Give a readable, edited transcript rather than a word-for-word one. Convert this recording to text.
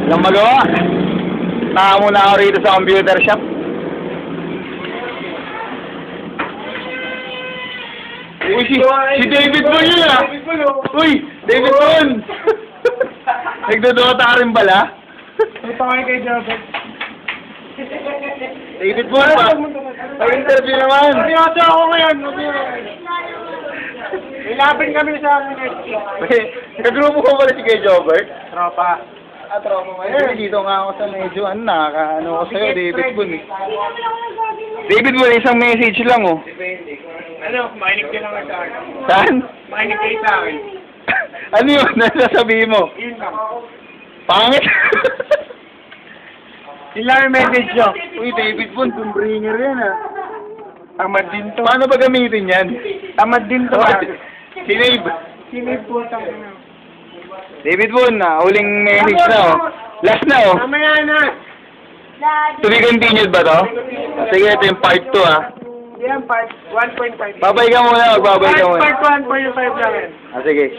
Walang magawa. Taka muna ako rito sa computer shop. Uy, si David Boon yun ah! Uy, David Boon! Nagdodota ka rin bala? Ito kayo kay Joseph. David Boon pa! Pag-interview naman! Seryoso ako ngayon. Ilapin kami sa amin. Kagrupo ko pala si Kuya Jobert? Tropa. Tropa mo ngayon. Dito nga ako sa medyo, nakaka-ano ko sa'yo, David Boon eh. David Boon, isang message lang oh. Ano, makinig ka naman sa akin. Saan? Makinig kayo sa akin. Ano yun? Ano sasabihin mo? Yun lang. Pangit! Yun lang yung message nyo. Uy, David Boon, tumbringer yan ah. Tamad din to. Paano ba gamitin yan? Tamad din to. Sinave. Sinave po tang ano. David Boon, huling message na oh. Last na oh. Mamaya na. To be continued ba to? Sige, ito yung part 2 ah. Yan, part 1.5. Babay ka muna, magbabay ka muna. Part 1.5 lang yan. Sige.